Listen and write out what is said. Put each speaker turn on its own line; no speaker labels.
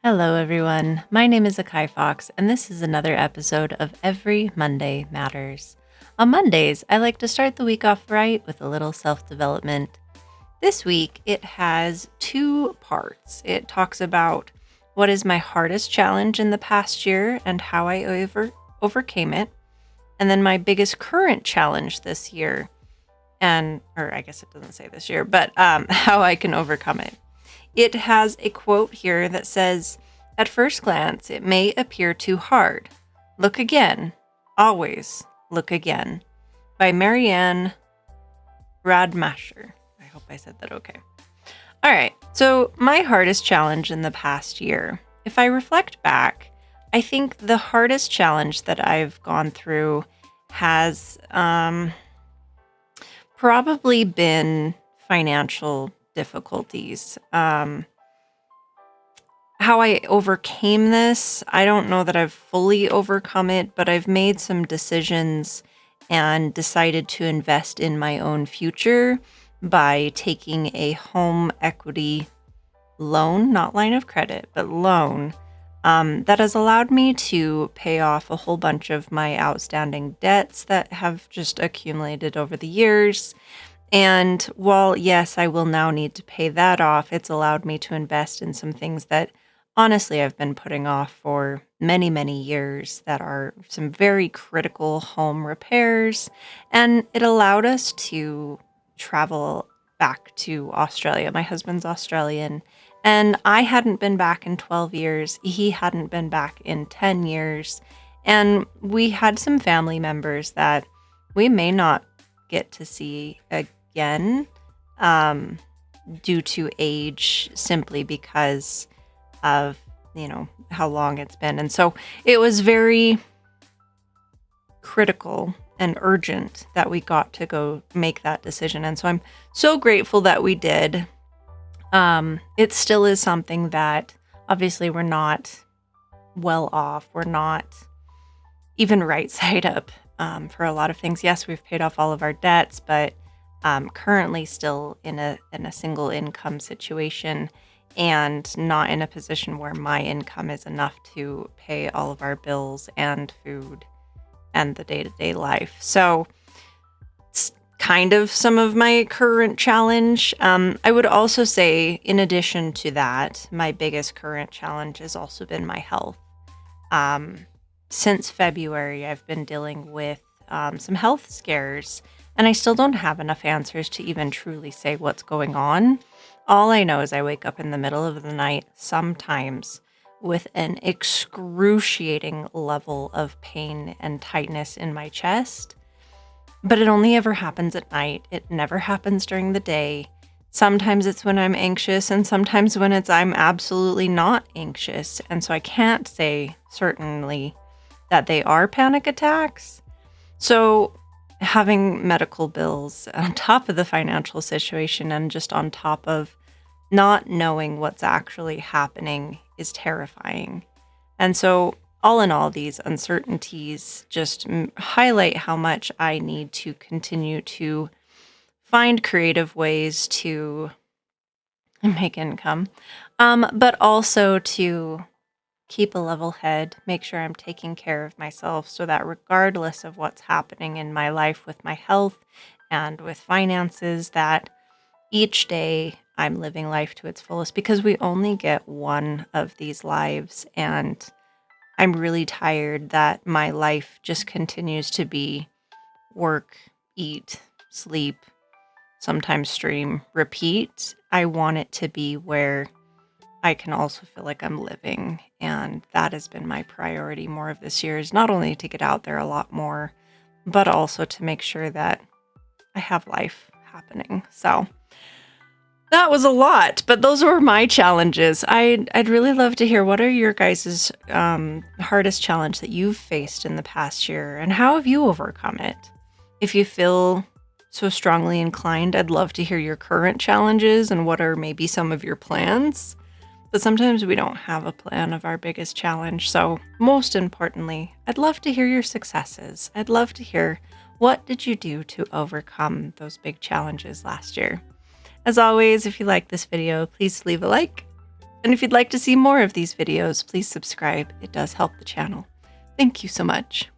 Hello, everyone. My name is Akai Fox, and this is another episode of Every Monday Matters. On Mondays, I like to start the week off right with a little self development. This week, it has two parts. It talks about what is my hardest challenge in the past year and how I overcame it, and then my biggest current challenge this year, or I guess it doesn't say this year, but how I can overcome it. It has a quote here that says, "At first glance, it may appear too hard. Look again. Always look again." By Marianne Radmacher. I hope I said that okay. All right. So my hardest challenge in the past year, if I reflect back, I think the hardest challenge that I've gone through has probably been financial difficulties. How I overcame this, I don't know that I've fully overcome it, but I've made some decisions and decided to invest in my own future by taking a home equity loan, not line of credit, but loan, that has allowed me to pay off a whole bunch of my outstanding debts that have just accumulated over the years. And while, yes, I will now need to pay that off, it's allowed me to invest in some things that honestly I've been putting off for many, many years that are some very critical home repairs. And it allowed us to travel back to Australia. My husband's Australian, and I hadn't been back in 12 years. He hadn't been back in 10 years. And we had some family members that we may not get to see again due to age, simply because of how long it's been. And so it was very critical and urgent that we got to go make that decision. And so I'm so grateful that we did. It still is something that obviously we're not well off. We're not even right side up for a lot of things. Yes, we've paid off all of our debts, but currently still in a single income situation and not in a position where my income is enough to pay all of our bills and food and the day-to-day life. So it's kind of some of my current challenge. I would also say, in addition to that, my biggest current challenge has also been my health. Since February, I've been dealing with some health scares, and I still don't have enough answers to even truly say what's going on. All I know is I wake up in the middle of the night sometimes with an excruciating level of pain and tightness in my chest. But it only ever happens at night. It never happens during the day. Sometimes it's when I'm anxious, and sometimes when I'm absolutely not anxious. And so I can't say certainly that they are panic attacks. So having medical bills on top of the financial situation and just on top of not knowing what's actually happening is terrifying. And so all in all, these uncertainties just highlight how much I need to continue to find creative ways to make income, but also to keep a level head, make sure I'm taking care of myself so that regardless of what's happening in my life with my health and with finances, that each day I'm living life to its fullest, because we only get one of these lives. And I'm really tired that my life just continues to be work, eat, sleep, sometimes stream, repeat. I want it to be where I can also feel like I'm living. And that has been my priority more of this year, is not only to get out there a lot more, but also to make sure that I have life happening. So that was a lot, but those were my challenges. I'd really love to hear, what are your guys' hardest challenge that you've faced in the past year, and how have you overcome it? If you feel so strongly inclined, I'd love to hear your current challenges and what are maybe some of your plans. But sometimes we don't have a plan of our biggest challenge. So most importantly, I'd love to hear your successes. I'd love to hear, what did you do to overcome those big challenges last year? As always, if you like this video, please leave a like And if you'd like to see more of these videos, please subscribe. It does help the channel. Thank you so much.